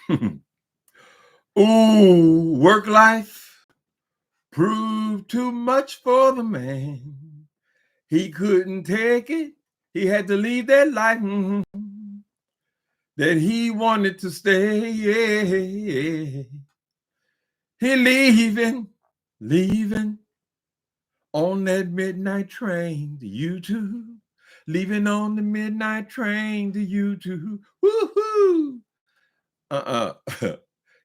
Ooh, work life proved too much for the man. He couldn't take it. He had to leave that life that he wanted to stay. Yeah. He leaving on that midnight train to YouTube. Leaving on the midnight train to YouTube. Woohoo!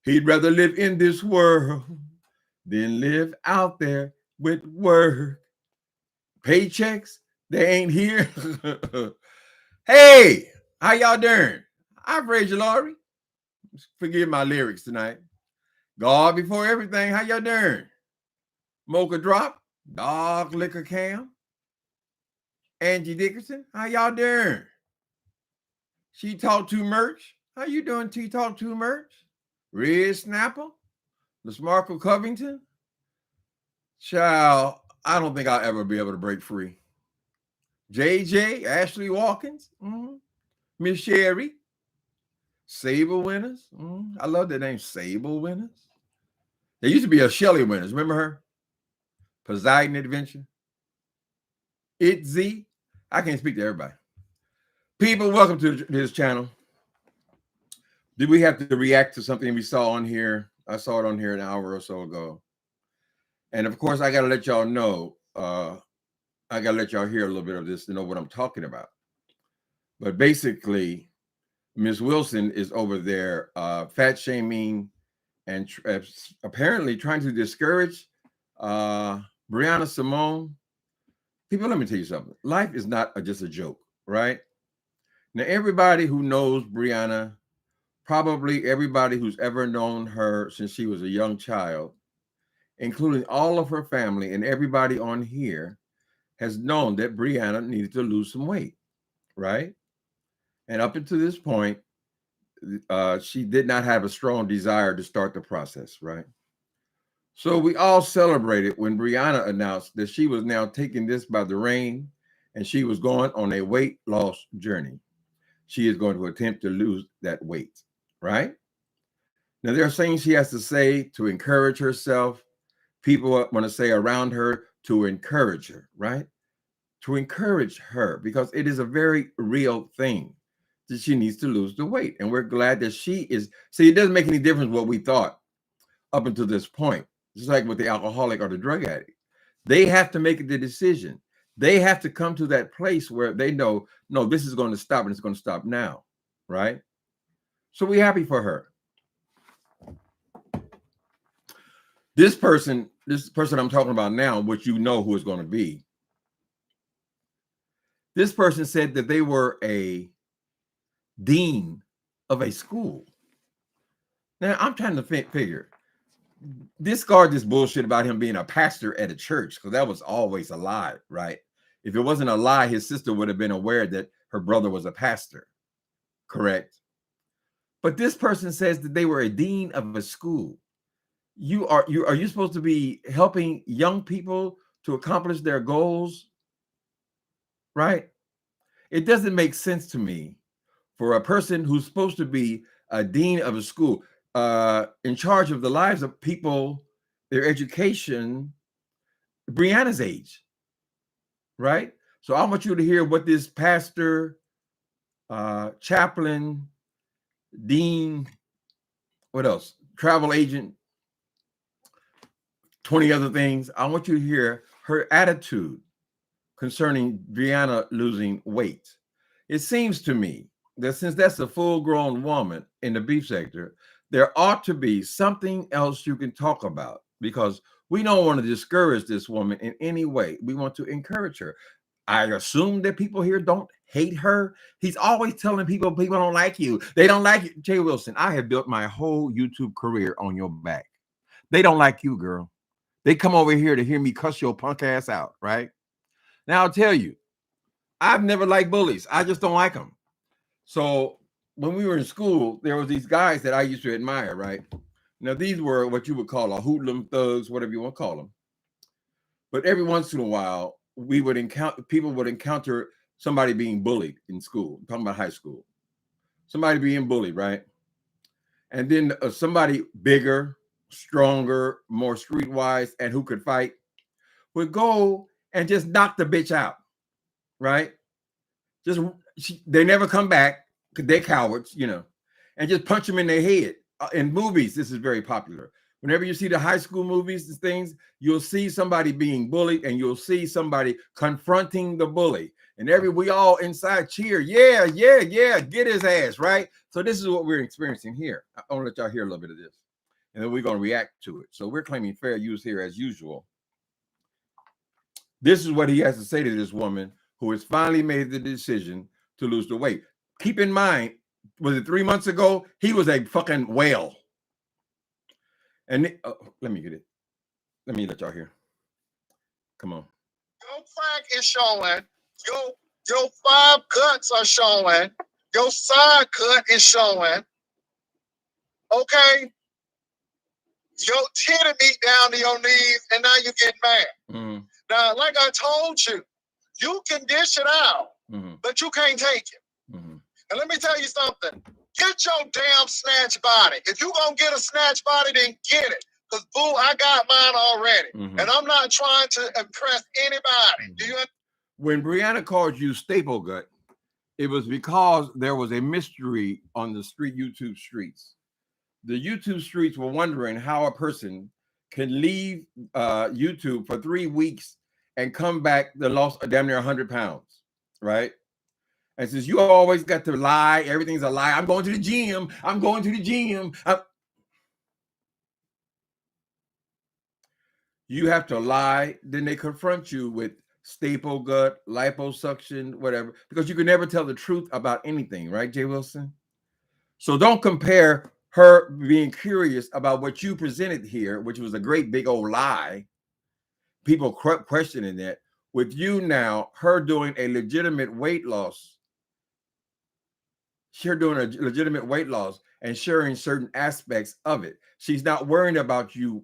He'd rather live in this world than live out there with work. Paychecks, they ain't here. Hey, how y'all doing? I'm Frazier Laurie. Forgive my lyrics tonight. God before everything, how y'all doing? Mocha Drop, Dog Liquor Cam, Angie Dickerson, how y'all doing? She Talk to Merch, how you doing, T Talk to Merch? Red Snapper, LaSmarco Covington. Child, I don't think I'll ever be able to break free. JJ, Ashley Watkins, Miss Sherry, Sable Winners. I love that name, Sable Winners. There used to be a Shelly Winners. Remember her? Poseidon Adventure. Itzy. I can't speak to everybody. People, welcome to this channel. Did we have to react to something we saw on here? I saw it on here an hour or so ago. And of course, I got to let y'all know. I got to let y'all hear a little bit of this to know what I'm talking about. But basically, Ms. Wilson is over there fat shaming and apparently trying to discourage Brianna Simone. People, let me tell you something. Life is not just a joke, right? Now, everybody who knows Brianna, probably everybody who's ever known her since she was a young child, including all of her family and everybody on here, has known that Brianna needed to lose some weight, right? And up until this point, she did not have a strong desire to start the process, right? So we all celebrated when Brianna announced that she was now taking this by the rein and she was going on a weight loss journey. She is going to attempt to lose that weight, right? Now, there are things she has to say to encourage herself. People want to say around her to encourage her, right? To encourage her because it is a very real thing that she needs to lose the weight. And we're glad that she is. See, it doesn't make any difference what we thought up until this point. Just like with the alcoholic or the drug addict. They have to make the decision. They have to come to that place where they know, no, this is going to stop and it's going to stop now, right? So we're happy for her. This person I'm talking about now, which you know who is going to be, this person said that they were a dean of a school. Now, I'm trying to figure, discard this bullshit about him being a pastor at a church, because that was always a lie, right? If it wasn't a lie, his sister would have been aware that her brother was a pastor, correct? But this person says that they were a dean of a school. Are you supposed to be helping young people to accomplish their goals, right? It doesn't make sense to me for a person who's supposed to be a dean of a school, in charge of the lives of people, their education, Brianna's age, right? So I want you to hear what this pastor, chaplain, dean, what else? Travel agent, 20 other things. I want you to hear her attitude concerning Brianna losing weight. It seems to me that since that's a full-grown woman in the beef sector, there ought to be something else you can talk about, because we don't want to discourage this woman in any way. We want to encourage her. I assume that people here don't hate her. He's always telling people don't like you. They don't like you. Jay Wilson, I have built my whole YouTube career on your back. They don't like you, girl. They come over here to hear me cuss your punk ass out, right? Now, I'll tell you, I've never liked bullies. I just don't like them. So when we were in school, there was these guys that I used to admire, right? Now, these were what you would call a hoodlum, thugs, whatever you want to call them. But every once in a while, people would encounter somebody being bullied in school. I'm talking about high school. Somebody being bullied, right? and then somebody bigger, stronger, more streetwise, and who could fight would go and just knock the bitch out, right? Just they never come back because they're cowards, you know, and just punch them in their head. In movies, this is very popular. Whenever you see the high school movies and things, you'll see somebody being bullied and you'll see somebody confronting the bully. And we all inside cheer, yeah, yeah, yeah, get his ass, right? So this is what we're experiencing here. I want to let y'all hear a little bit of this. And then we're going to react to it. So we're claiming fair use here as usual. This is what he has to say to this woman who has finally made the decision to lose the weight. Keep in mind, was it 3 months ago? He was a fucking whale. And let me get it. Let me let y'all hear. Come on. Your crack is showing. Your 5 cuts are showing. Your side cut is showing. Okay? Your titty meat down to your knees, and now you get mad. Mm-hmm. Now, like I told you, you can dish it out, but you can't take it. Mm-hmm. And let me tell you something. Get your damn snatch body. If you're going to get a snatch body, then get it. Because, boo, I got mine already. Mm-hmm. And I'm not trying to impress anybody. Mm-hmm. Do you understand? When Brianna called you staple gut, it was because there was a mystery on the YouTube streets. The YouTube streets were wondering how a person can leave YouTube for 3 weeks and come back the loss of damn near 100 pounds, right? And since you always got to lie, everything's a lie. I'm going to the gym. I'm going to the gym. You have to lie. Then they confront you with staple gut, liposuction, whatever, because you can never tell the truth about anything, right, Jay Wilson? So don't compare her being curious about what you presented here, which was a great big old lie. People questioning that with you now, her doing a legitimate weight loss. She's doing a legitimate weight loss and sharing certain aspects of it. She's not worrying about you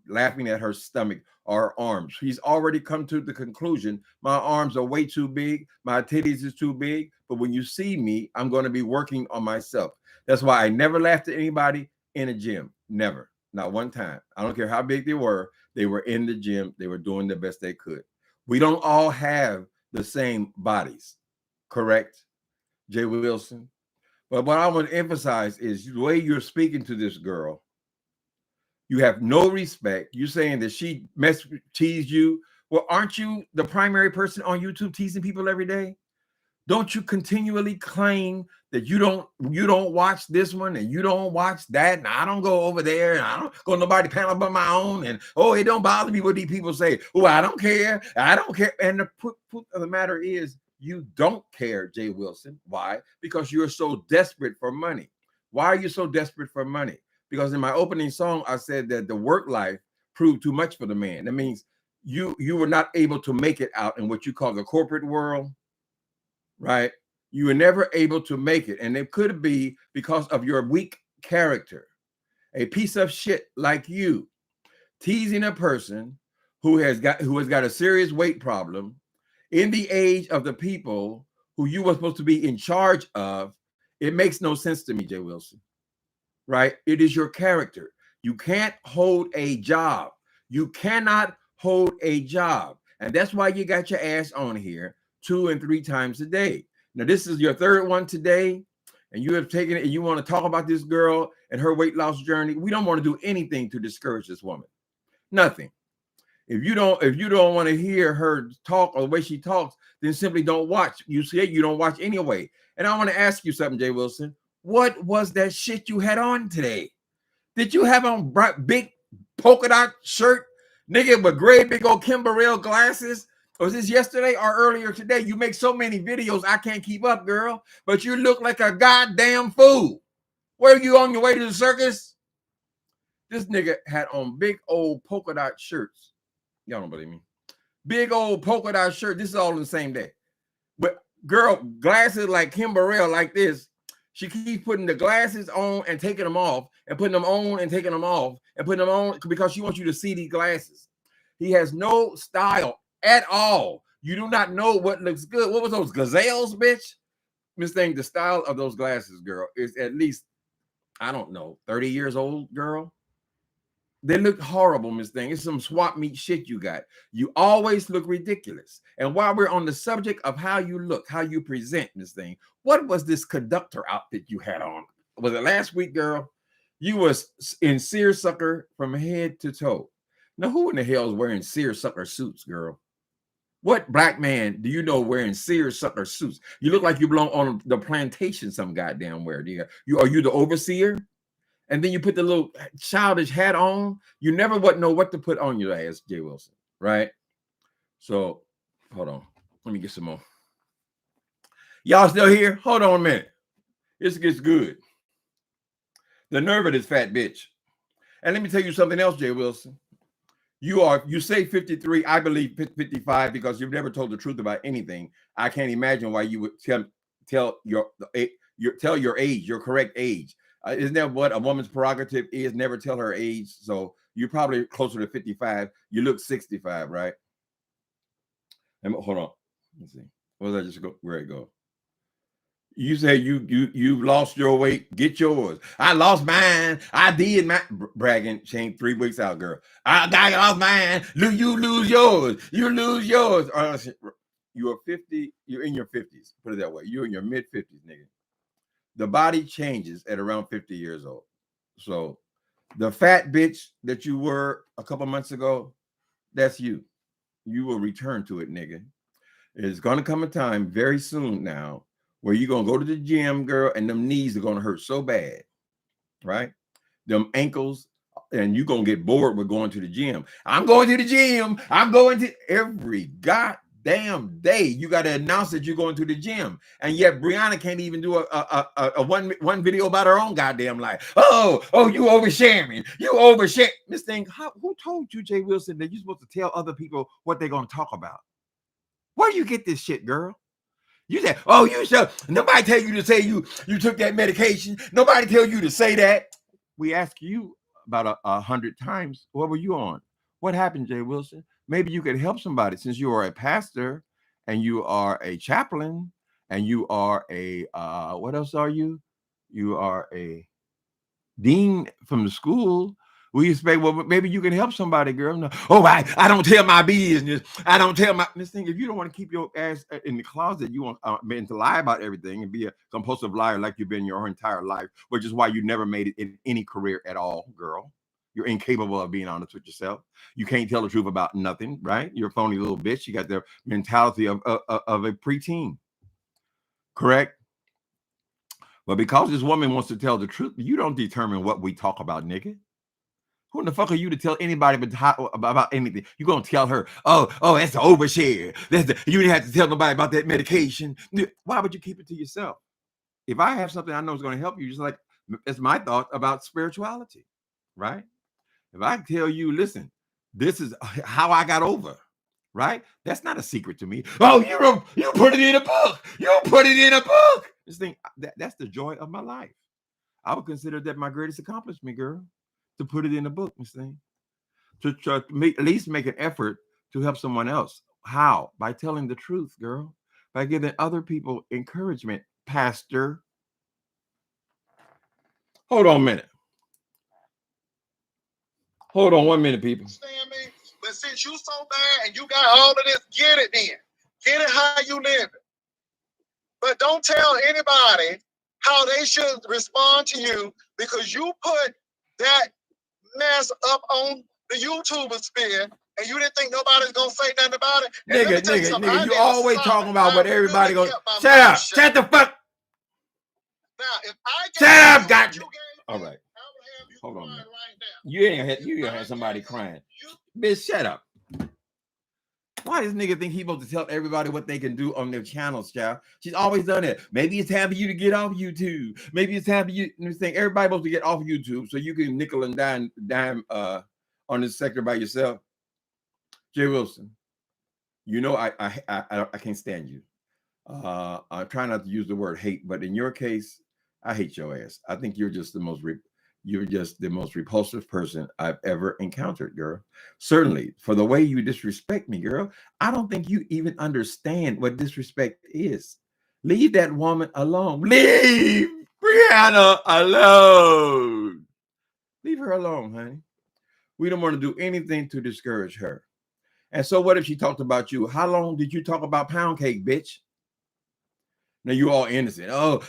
laughing at her stomach or her arms. She's already come to the conclusion, my arms are way too big, my titties is too big, but when you see me, I'm going to be working on myself. That's why I never laughed at anybody in a gym. Never. Not one time. I don't care how big they were in the gym. They were doing the best they could. We don't all have the same bodies. Correct, Jay Wilson? But what I want to emphasize is the way you're speaking to this girl. You have no respect. You're saying that she teased you. Well, aren't you the primary person on YouTube teasing people every day? Don't you continually claim that you don't watch this one and you don't watch that and I don't go over there and I don't go to nobody panel but my own and it don't bother me what these people say. Oh, I don't care. I don't care. And the truth of the matter is you don't care, Jay Wilson. Why? Because you're so desperate for money. Why are you so desperate for money? Because in my opening song, I said that the work life proved too much for the man. That means you were not able to make it out in what you call the corporate world. Right? You were never able to make it. And it could be because of your weak character. A piece of shit like you teasing a person who has got a serious weight problem in the age of the people who you were supposed to be in charge of. It makes no sense to me, Jay Wilson. Right? It is your character. You can't hold a job. You cannot hold a job. And that's why you got your ass on here 2 and 3 times a day. Now, this is your 3rd one today, and you have taken it and you want to talk about this girl and her weight loss journey. We don't want to do anything to discourage this woman. Nothing. If you don't want to hear her talk or the way she talks, then simply don't watch. You say you don't watch anyway. And I want to ask you something, Jay Wilson. What was that shit you had on today? Did you have on bright, big polka dot shirt, nigga, with gray big old Kim Burrell glasses? Was this yesterday or earlier today? You make so many videos, I can't keep up, girl. But you look like a goddamn fool. Where are you on your way to the circus? This nigga had on big old polka dot shirts. Y'all don't believe me. Big old polka dot shirt. This is all in the same day. But girl, glasses like Kim Burrell like this. She keeps putting the glasses on and taking them off and putting them on and taking them off and putting them on because she wants you to see these glasses. He has no style at all. You do not know what looks good. What was those gazelles, bitch? Miss Thing, the style of those glasses, girl, is at least I don't know, 30 years old girl. They look horrible, Miss Thing. It's some swap meet shit you got. You always look ridiculous. And while we're on the subject of how you look, how you present, Miss Thing, what was this conductor outfit you had on? Was it last week, girl? You was in seersucker from head to toe. Now, who in the hell is wearing seersucker suits, girl? What black man do you know wearing seersucker suits? You look like you belong on the plantation some goddamn where. Are you the overseer? And then you put the little childish hat on. You never would know what to put on your ass, Jay Wilson, right? So, hold on. Let me get some more. Y'all still here? Hold on a minute. This gets good. The nerve of this fat bitch. And let me tell you something else, Jay Wilson. You say 53. I believe 55 because you've never told the truth about anything. I can't imagine why you would tell your age, your correct age. Isn't that what a woman's prerogative is? Never tell her age. So you're probably closer to 55. You look 65, right? Hold on. Let's see. Where did I just go? Where it go? You say you lost your weight. Get yours. I lost mine. I did my bragging. Shane 3 weeks out, girl. I lost mine. You lose yours. You lose yours. You are 50. You're in your 50s. Put it that way. You're in your mid 50s, nigga. The body changes at around 50 years old. So the fat bitch that you were a couple months ago, that's you. You will return to it, nigga. It's going to come a time very soon now where you're going to go to the gym, girl, and them knees are going to hurt so bad, right? Them ankles, and you're going to get bored with going to the gym. I'm going to the gym. I'm going to every goddamn day. You got to announce that you're going to the gym. And yet Brianna can't even do a one video about her own goddamn life. Oh, you oversharing. You overshare. This thing, who told you, Jay Wilson, that you're supposed to tell other people what they're going to talk about? Where do you get this shit, girl? You say, oh, you should. Nobody tell you to say you took that medication. Nobody tell you to say that. We ask you about 100 times. What were you on? What happened, Jay Wilson? Maybe you could help somebody since you are a pastor and you are a chaplain and you are a, what else are you? You are a dean from the school. We expect, well, maybe you can help somebody, girl. No. Oh, I don't tell my business. I don't tell my this thing. If you don't want to keep your ass in the closet, you want to lie about everything and be a compulsive liar like you've been your entire life, which is why you never made it in any career at all, girl. You're incapable of being honest with yourself. You can't tell the truth about nothing, right? You're a phony little bitch. You got the mentality of a preteen, correct? But because this woman wants to tell the truth, you don't determine what we talk about, nigga. Who in the fuck are you to tell anybody about anything? You're going to tell her, oh, that's the overshare. You didn't have to tell nobody about that medication. Why would you keep it to yourself? If I have something I know is going to help you, just like it's my thought about spirituality, right? If I tell you, listen, this is how I got over, right? That's not a secret to me. Oh, you put it in a book. You put it in a book. This thing, that's the joy of my life. I would consider that my greatest accomplishment, girl. To put it in a book, Miss Thing. To at least make an effort to help someone else. How? By telling the truth, girl. By giving other people encouragement, Pastor. Hold on a minute. Hold on 1 minute, people. Understand me? But since you so bad and you got all of this, get it then. Get it how you live it. But don't tell anybody how they should respond to you because you put that mess up on the YouTuber spin, and you didn't think nobody's gonna say nothing about it. Nigga, you always talking about what everybody goes. Shut up! Shut the fuck! Now, if I shut up, got you. All right. Hold on, man. You ain't had somebody crying. Bitch, shut up. Why does nigga think he supposed to tell everybody what they can do on their channels, child? She's always done it. Maybe it's time for you to get off YouTube. Maybe it's time for you to think everybody's supposed to get off YouTube so you can nickel and dime on this sector by yourself. Jay Wilson, you know I can't stand you. I try not to use the word hate, but in your case, I hate your ass. I think you're just the most repulsive person I've ever encountered, girl. Certainly, for the way you disrespect me, girl. I don't think you even understand what disrespect is. Leave that woman alone. Leave Brianna alone. Leave her alone, honey. We don't want to do anything to discourage her. And so what if she talked about you? How long did you talk about pound cake, bitch? Now you all innocent. Oh,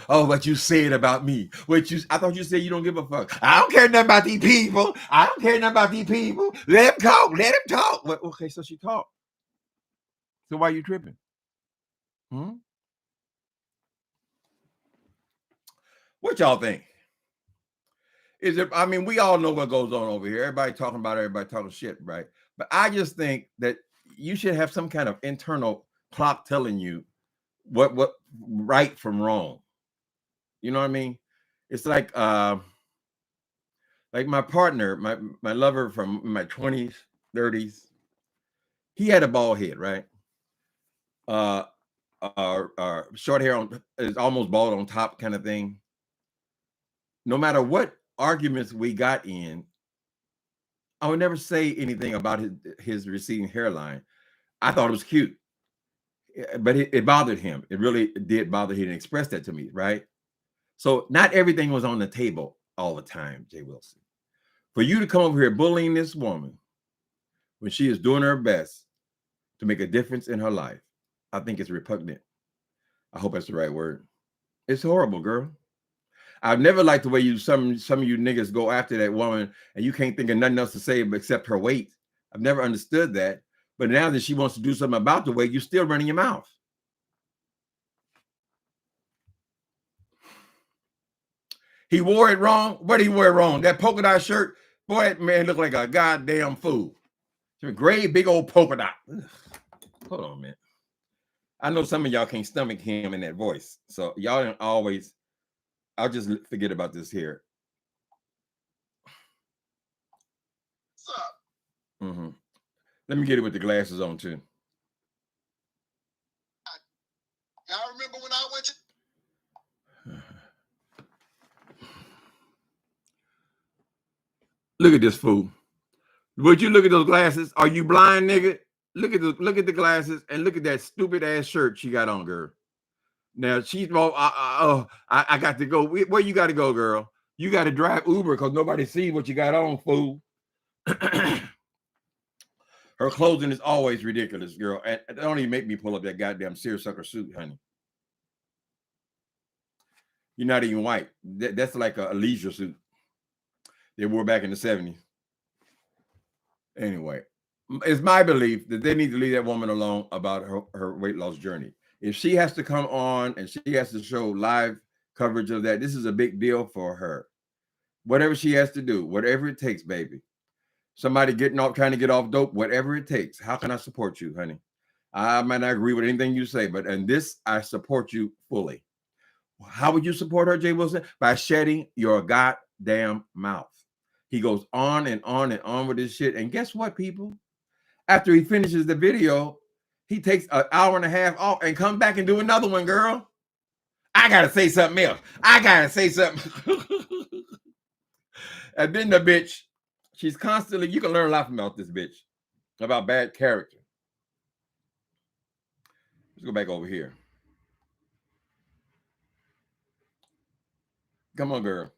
what you said about me. I thought you said you don't give a fuck. I don't care nothing about these people. I don't care nothing about these people. Let them talk. Let them talk. Well, okay, so she talked. So why are you tripping? What y'all think? Is it, I mean, we all know what goes on over here. Everybody talking about everybody talking shit, right? But I just think that you should have some kind of internal clock telling you what right from wrong. You know what I mean? It's like my partner, my lover from my 20s, 30s, he had a bald head, right? Short hair is almost bald on top kind of thing. No matter what arguments we got in, I would never say anything about his receding hairline. I thought it was cute, but it bothered him. It really did bother him, and expressed that to me, right? So not everything was on the table all the time, Jay Wilson. For you to come over here bullying this woman when she is doing her best to make a difference in her life, I think it's repugnant. I hope that's the right word. It's horrible, girl. I've never liked the way some of you niggas go after that woman and you can't think of nothing else to say except her weight. I've never understood that. But now that she wants to do something about the weight, you're still running your mouth. He wore it wrong. What did he wear wrong? That polka dot shirt, boy, that man looked like a goddamn fool. Gray, big old polka dot. Ugh. Hold on, man. I know some of y'all can't stomach him in that voice. So y'all don't always. I'll just forget about this here. What's up? Mm-hmm. Let me get it with the glasses on too. Y'all remember when I went to... Look at this fool. Would you look at those glasses? Are you blind, nigga? Look at the glasses and look at that stupid ass shirt she got on, girl. Now she's I got to go. Where you got to go, girl? You got to drive Uber because nobody sees what you got on, fool. Her clothing is always ridiculous, girl. And don't even make me pull up that goddamn seersucker suit, honey. You're not even white. That's like a leisure suit they wore back in the 70s. Anyway, it's my belief that they need to leave that woman alone about her weight loss journey. If she has to come on and she has to show live coverage of that, this is a big deal for her. Whatever she has to do, whatever it takes, baby. Somebody trying to get off dope, whatever it takes. How can I support you, honey? I might not agree with anything you say, but in this, I support you fully. How would you support her, Jay Wilson? By shutting your goddamn mouth. He goes on and on and on with this shit. And guess what, people? After he finishes the video, he takes an hour and a half off and come back and do another one, girl. I got to say something else. I got to say something. And then the bitch, she's constantly, you can learn a lot about this bitch, about bad character. Let's go back over here. Come on, girl.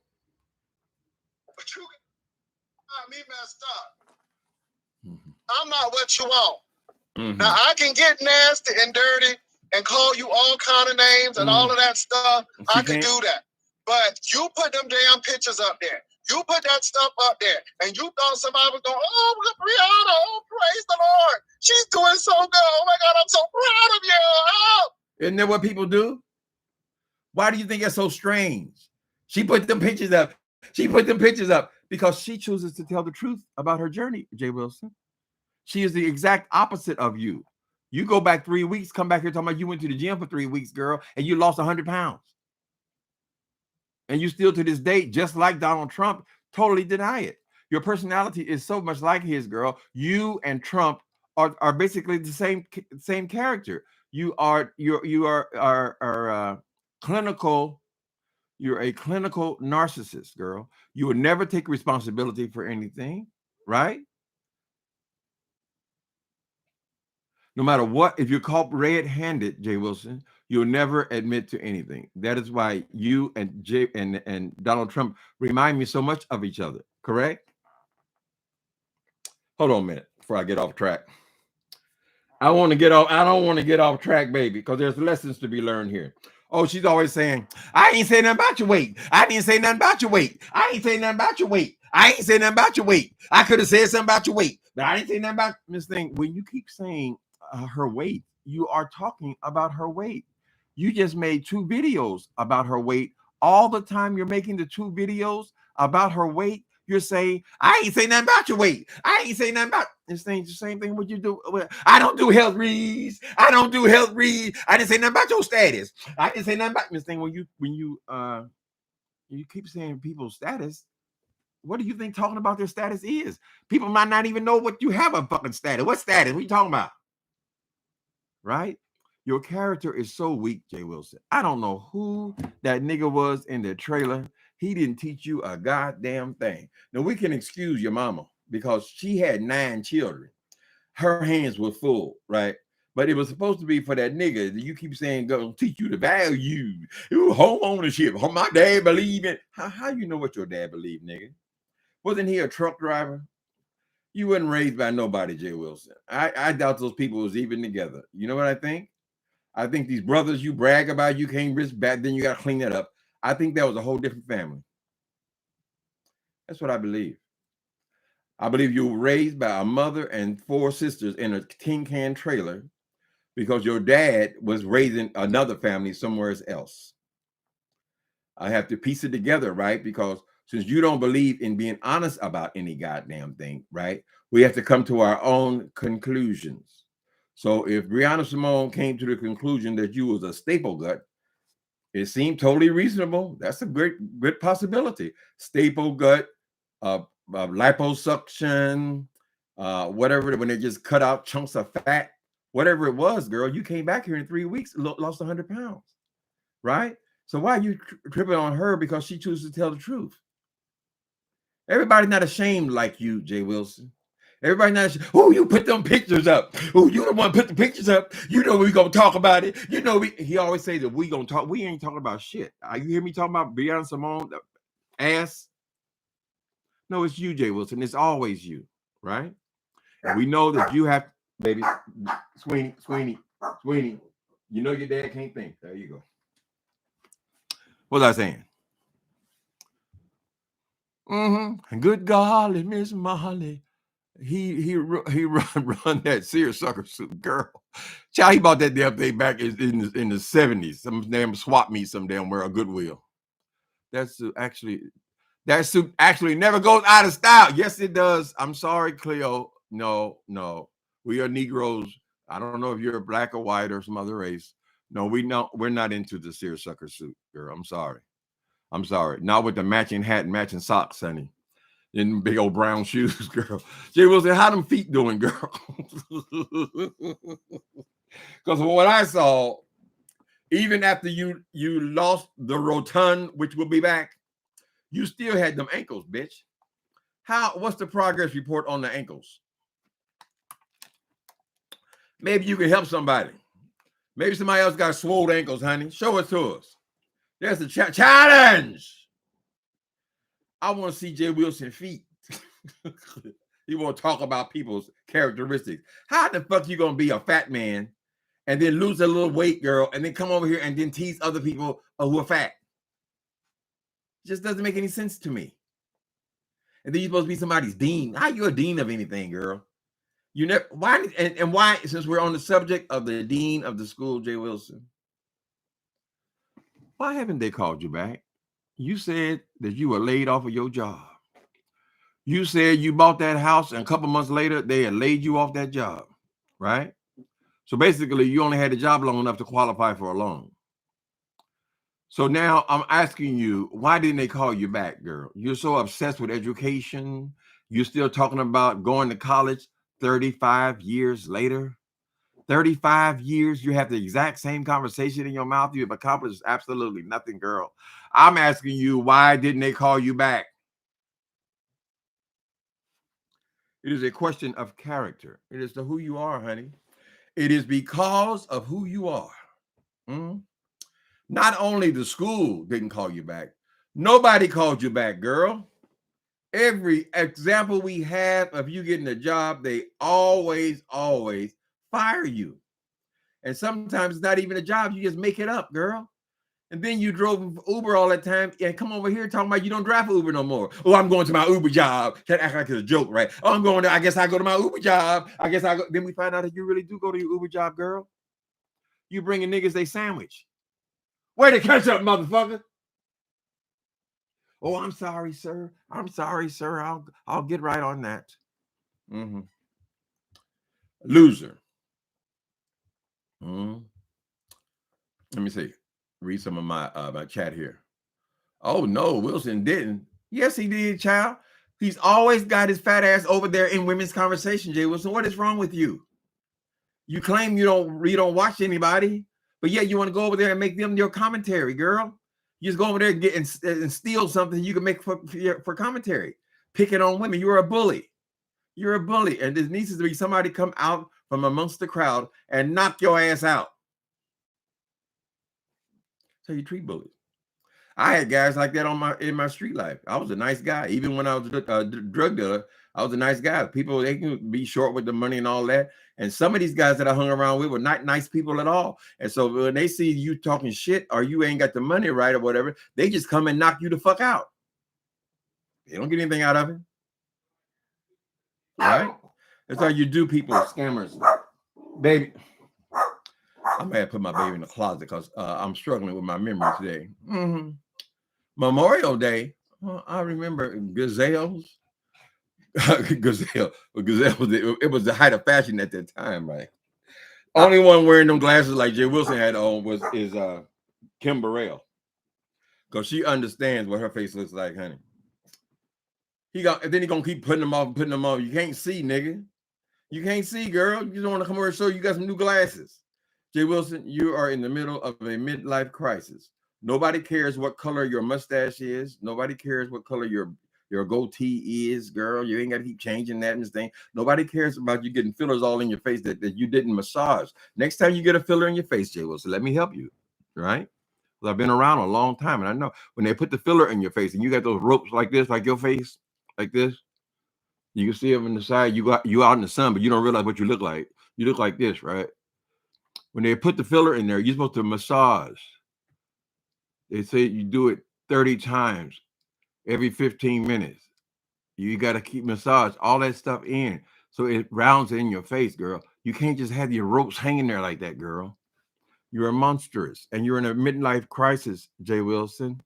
But you got me messed up. I'm not what you want. Now, I can get nasty and dirty and call you all kind of names and all of that stuff. I can do that. But you put them damn pictures up there. You put that stuff up there. And you thought somebody was going, oh, Brianna, oh, praise the Lord. She's doing so good. Oh, my God, I'm so proud of you. Oh. Isn't that what people do? Why do you think it's so strange? She put them pictures up. She put them pictures up because she chooses to tell the truth about her journey, Jay Wilson. She is the exact opposite of you. You go back 3 weeks, come back here talking about you went to the gym for 3 weeks, girl, and you lost 100 pounds. And you still to this day, just like Donald Trump, totally deny it. Your personality is so much like his, girl. You and Trump are basically the same character. You are clinical. You're a clinical narcissist, girl. You would never take responsibility for anything, right? No matter what, if you're caught red-handed, Jay Wilson, You'll never admit to anything. That is why you and and Donald Trump remind me so much of each other. Correct? Hold on a minute before I get off track. I don't want to get off track, baby, because there's lessons to be learned here. Oh, she's always saying, I ain't saying nothing about your weight. I didn't say nothing about your weight. I ain't saying nothing about your weight. I ain't saying nothing about your weight. I could have said something about your weight, but I didn't say nothing about this thing. When you keep saying her weight, you are talking about her weight. You just made 2 videos about her weight. All the time you're making the 2 videos about her weight, you're saying, I ain't saying nothing about your weight. I ain't saying nothing about this thing. The same thing what you do. I don't do health reads. I don't do health reads. I didn't say nothing about your status. I didn't say nothing about this thing. When you keep saying people's status, what do you think talking about their status is? People might not even know what you have a fucking status. What status? What are you talking about? Right? Your character is so weak, Jay Wilson. I don't know who that nigga was in the trailer. He didn't teach you a goddamn thing. Now, we can excuse your mama because she had 9 children. Her hands were full, right? But it was supposed to be for that nigga that you keep saying gonna teach you the value. Home ownership. My dad believed in. How you know what your dad believed, nigga? Wasn't he a truck driver? You wasn't raised by nobody, Jay Wilson. I doubt those people was even together. You know what I think? I think these brothers you brag about, you can't risk back, then you got to clean that up. I think that was a whole different family. That's what I believe. I believe you were raised by a mother and 4 sisters in a tin can trailer because your dad was raising another family somewhere else. I have to piece it together, right? Because since you don't believe in being honest about any goddamn thing, right? We have to come to our own conclusions. So if Brianna Simone came to the conclusion that you was a staple gut, it seemed totally reasonable. That's a good possibility. Staple gut, liposuction, whatever, when they just cut out chunks of fat, whatever it was, girl, you came back here in 3 weeks, lost 100 pounds, right? So why are you tripping on her because she chooses to tell the truth? Everybody's not ashamed like you, Jay Wilson. Everybody not ashamed. Oh, you put them pictures up. Oh, you the one put the pictures up. You know we gonna talk about it. You know he always says that we gonna talk. We ain't talking about shit. You hear me talking about Brianna Simone ass? No, it's you, Jay Wilson. It's always you, right? And we know that you have, baby, Sweeney. You know your dad can't think. There you go. What was I saying? Good golly, Miss Molly. He run that seersucker suit, girl. Child, he bought that damn thing back in the 70s. Some damn swap meet, some damn where a Goodwill. That suit actually never goes out of style. Yes, it does. I'm sorry, Cleo. No. We are Negroes. I don't know if you're black or white or some other race. No, we're not into the seersucker suit, girl. I'm sorry. Not with the matching hat and matching socks, honey. In big old brown shoes, girl. Jay Wilson, how them feet doing, girl? Because from what I saw, even after you lost the rotund, which will be back, you still had them ankles, bitch. What's the progress report on the ankles? Maybe you can help somebody. Maybe somebody else got swole ankles, honey. Show it to us. There's the challenge. I want to see Jay Wilson feet. You want to talk about people's characteristics. How the fuck you gonna be a fat man and then lose a little weight, girl, and then come over here and then tease other people who are fat? It just doesn't make any sense to me. And then you're supposed to be somebody's dean. How you a dean of anything, girl? You never. Why? And why? Since we're on the subject of the dean of the school, Jay Wilson, why haven't they called you back? You said that you were laid off of your job. You said you bought that house, and a couple months later, they had laid you off that job, right? So basically, you only had a job long enough to qualify for a loan. So now I'm asking you, why didn't they call you back, girl? You're so obsessed with education. You're still talking about going to college 35 years later. 35 years, you have the exact same conversation in your mouth. You have accomplished absolutely nothing, girl. I'm asking you, why didn't they call you back? It is a question of character. It is to who you are, honey. It is because of who you are. Not only the school didn't call you back, nobody called you back, girl. Every example we have of you getting a job, they always fire you. And sometimes it's not even a job. You just make it up, girl. And then you drove Uber all that time and come over here talking about you don't drive Uber no more. Oh, I'm going to my Uber job. Can't act like it's a joke, right? Oh, I'm going to, I guess I go to my Uber job. I guess I go. Then we find out that you really do go to your Uber job, girl. You bringing niggas they sandwich. Way to catch up, motherfucker. Oh, I'm sorry, sir. I'm sorry, sir. I'll get right on that. Loser. Let me see. Read some of my my chat here. Oh no, Wilson didn't. Yes, he did, child. He's always got his fat ass over there in women's conversation, Jay Wilson. What is wrong with you? You claim you don't watch anybody, but yet you want to go over there and make them your commentary, girl. You just go over there and get and steal something you can make for commentary. Picking on women. You're a bully. You're a bully. And there needs to be somebody come out from amongst the crowd and knock your ass out. So you treat bullies. I had guys like that in my street life. I was a nice guy. Even when I was a drug dealer, I was a nice guy. People, they can be short with the money and all that. And some of these guys that I hung around with were not nice people at all. And so when they see you talking shit or you ain't got the money right or whatever, they just come and knock you the fuck out. They don't get anything out of it. Right? That's how you do people, scammers. Baby. I may have put my baby in the closet because I'm struggling with my memory today. Memorial Day, I remember gazelles. Gazelle. It was the height of fashion at that time, right? Only one wearing them glasses like Jay Wilson had on is Kim Burrell, because she understands what her face looks like, honey. Then he gonna keep putting them off. You can't see, nigga. You can't see, girl. You don't want to come over and show you got some new glasses. Jay Wilson, you are in the middle of a midlife crisis. Nobody cares what color your mustache is. Nobody cares what color your goatee is, girl. You ain't got to keep changing that and this thing. Nobody cares about you getting fillers all in your face that you didn't massage. Next time you get a filler in your face, Jay Wilson, let me help you, right? Well, I've been around a long time, and I know when they put the filler in your face and you got those ropes like this, like your face, like this, you can see them on the side. You out in the sun, but you don't realize what you look like. You look like this, right? When they put the filler in there, you're supposed to massage. They say you do it 30 times every 15 minutes. You got to keep massage all that stuff in so it rounds in your face, girl. You can't just have your ropes hanging there like that, girl. You're monstrous, and you're in a midlife crisis, Jay Wilson.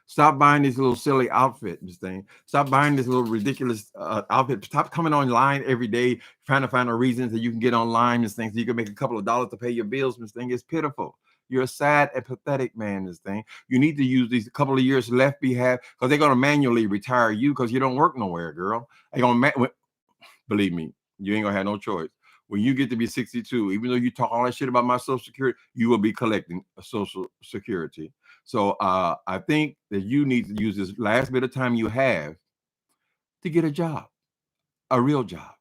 Stop buying this little silly outfit, this thing. Stop buying this little ridiculous outfit. Stop coming online every day trying to find a reason that you can get online, this thing, so you can make a couple of dollars to pay your bills, this thing. It's pitiful. You're a sad and pathetic man, this thing. You need to use these couple of years left we have, because they're going to manually retire you because you don't work nowhere, girl. Believe me, you ain't going to have no choice. When you get to be 62, even though you talk all that shit about my Social Security, you will be collecting a Social Security. So I think that you need to use this last bit of time you have to get a job, a real job,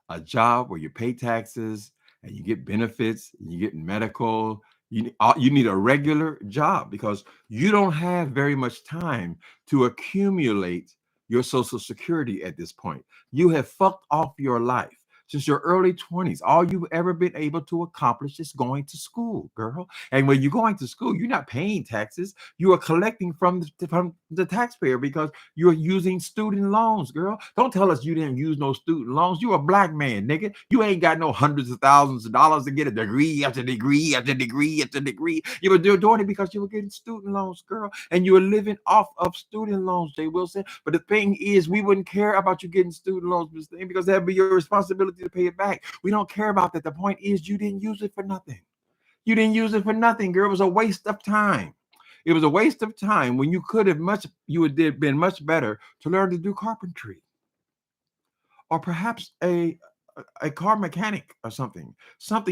a job where you pay taxes and you get benefits, and you get medical. You need a regular job, because you don't have very much time to accumulate your Social Security at this point. You have fucked off your life. Since your early 20s, all you've ever been able to accomplish is going to school, girl. And when you're going to school, you're not paying taxes. You are collecting from the taxpayer because you're using student loans, girl. Don't tell us you didn't use no student loans. You're a black man, nigga. You ain't got no hundreds of thousands of dollars to get a degree after degree after degree after degree. You were doing it because you were getting student loans, girl. And you were living off of student loans, Jay Wilson. But the thing is, we wouldn't care about you getting student loans, because that'd be your responsibility to pay it back. We don't care about that. The point is, you didn't use it for nothing. You didn't use it for nothing, girl. It was a waste of time. It was a waste of time when you could have been much better to learn to do carpentry, or perhaps a car mechanic or something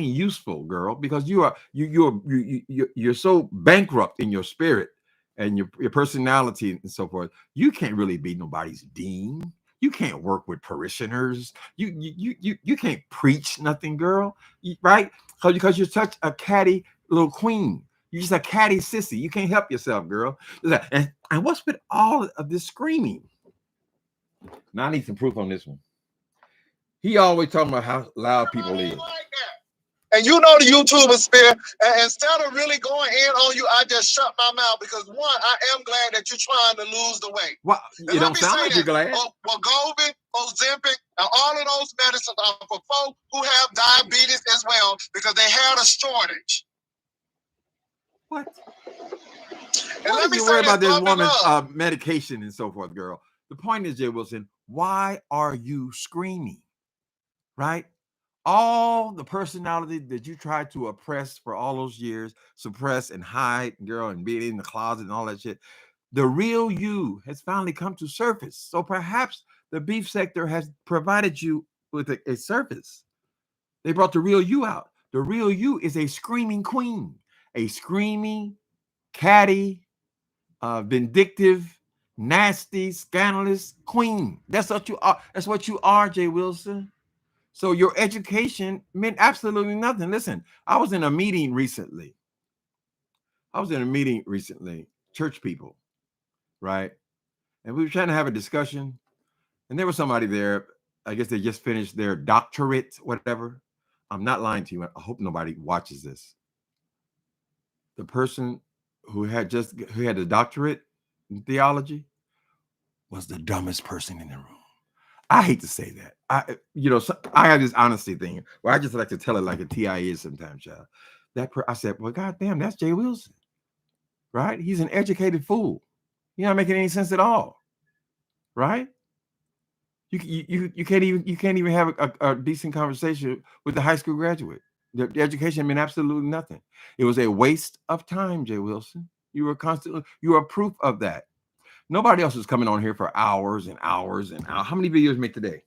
useful, girl, because you're so bankrupt in your spirit and your personality and so forth. You can't really be nobody's dean. You can't work with parishioners. You can't preach nothing, girl, right? Because you're such a catty little queen. You're just a catty sissy. You can't help yourself, girl. And what's with all of this screaming? Now I need some proof on this one. He always talking about how loud people is. And you know the YouTuber spirit. And instead of really going in on you, I just shut my mouth because one, I am glad that you're trying to lose the weight. Well, you don't sound like you're glad. Wegovy, Ozempic, and all of those medicines are for folks who have diabetes as well because they had a shortage. What? And why do you worry about this woman's medication and so forth, girl? The point is, Jay Wilson, why are you screaming? Right? All the personality that you tried to oppress for all those years, suppress and hide, girl, and be in the closet and all that shit, the real you has finally come to surface. So perhaps the beef sector has provided you with a surface. They brought the real you out. The real you is a screaming queen, a screaming, catty, vindictive, nasty, scandalous queen. That's what you are. That's what you are, Jay Wilson. So your education meant absolutely nothing. Listen, I was in a meeting recently. Church people, right? And we were trying to have a discussion. And there was somebody there. I guess they just finished their doctorate, whatever. I'm not lying to you. I hope nobody watches this. The person who had a doctorate in theology was the dumbest person in the room. I hate to say that. I have this honesty thing where I just like to tell it like a TI is sometimes, child. I said, well, goddamn, that's Jay Wilson, right? He's an educated fool. You're not making any sense at all, right? You can't even have a decent conversation with the high school graduate. The education meant absolutely nothing. It was a waste of time, Jay Wilson. You are proof of that. Nobody else is coming on here for hours and hours and hours. How many videos made today?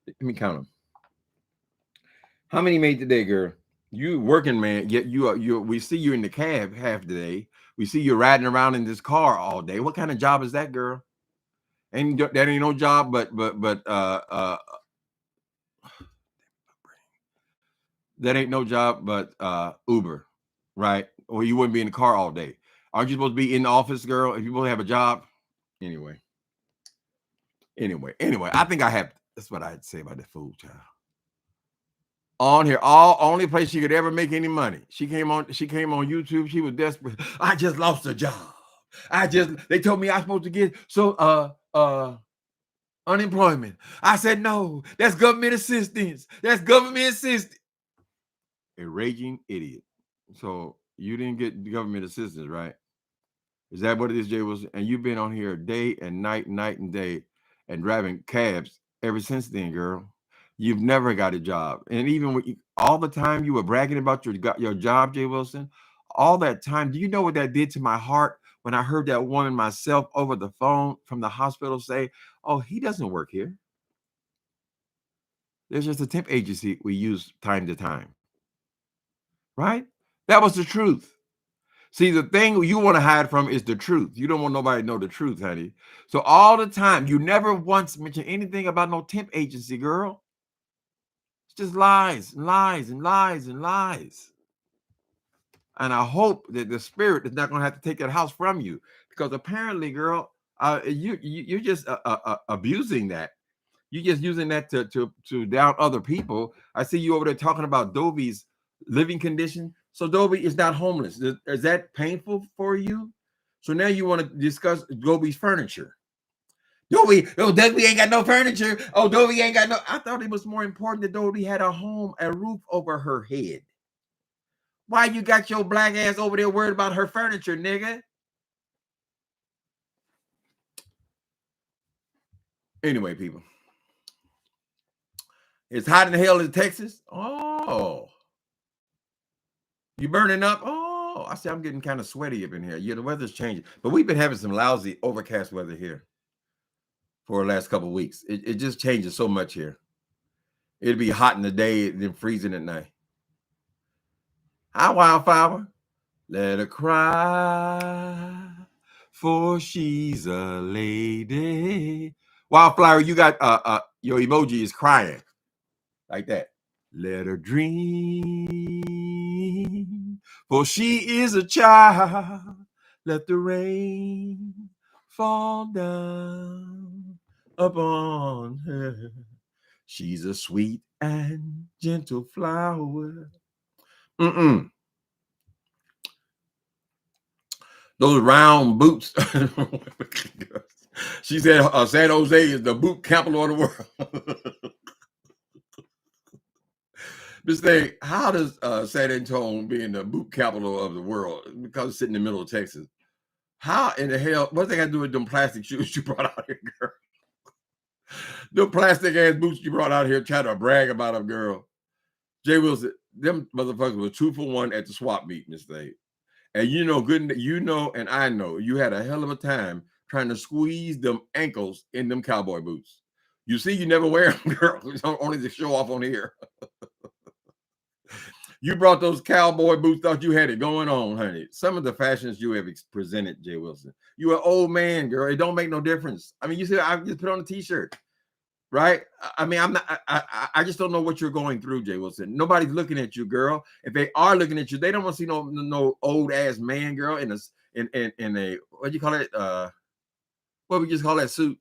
Let me count them. How many made today, girl? You working, man. Yet we see you in the cab half the day. We see you riding around in this car all day. What kind of job is that, girl? That ain't no job, but that ain't no job but Uber, right? Or you wouldn't be in the car all day. Aren't you supposed to be in the office, girl? If you really have a job? Anyway, I think that's what I had to say about that fool child. On here, only place she could ever make any money. She came on YouTube. She was desperate. I just lost a job. They told me I was supposed to get unemployment. I said, no, that's government assistance. A raging idiot. So you didn't get government assistance, right? Is that what it is, Jay Wilson? And you've been on here day and night and day and driving cabs ever since then, girl. You've never got a job. And even all the time you were bragging about your job, Jay Wilson, all that time, do you know what that did to my heart when I heard that woman myself over the phone from the hospital say, oh, he doesn't work here. There's just a temp agency we use time to time. Right? That was the truth. See, the thing you want to hide from is the truth. You don't want nobody to know the truth, honey. So all the time, you never once mention anything about no temp agency, girl. It's just lies and lies and lies and lies. And I hope that the spirit is not going to have to take that house from you, because apparently, girl, you're just abusing that. You're just using that to down other people. I see you over there talking about Dovey's living condition. So Dovey is not homeless. Is that painful for you? So now you want to discuss Dovey's furniture. Dovey ain't got no furniture. Oh, Dovey ain't got no. I thought it was more important that Dovey had a home, a roof over her head. Why you got your black ass over there worried about her furniture, nigga? Anyway, people. It's hot in the hell in Texas. Oh. You burning up? Oh, I see. I'm getting kind of sweaty up in here. Yeah, the weather's changing. But we've been having some lousy overcast weather here for the last couple of weeks. It just changes so much here. It'll be hot in the day and then freezing at night. Hi, Wildflower. Let her cry, for she's a lady. Wildflower, you got your emoji is crying. Like that. Let her dream, For she is a child. Let the rain fall down upon her. She's a sweet and gentle flower. Those round boots. She said San Jose is the boot capital of the world. This thing, how does San Antonio being the boot capital of the world, because it's sitting in the middle of Texas? How in the hell, what's they got to do with them plastic shoes you brought out here, girl? Them plastic ass boots you brought out here trying to brag about them, girl. Jay Wilson, them motherfuckers were 2 for 1 at the swap meet, Miss Thing. And you know, and I know you had a hell of a time trying to squeeze them ankles in them cowboy boots. You see, you never wear them, girl. It's only to show off on here. You brought those cowboy boots, thought you had it going on, honey. Some of the fashions you have presented, Jay Wilson. You're an old man, girl. It don't make no difference. I mean, you said I just put on a t-shirt, right? I mean, I'm not. I just don't know what you're going through, Jay Wilson. Nobody's looking at you, girl. If they are looking at you, they don't want to see no old ass man, girl, in a what do you call it? What we just call that suit?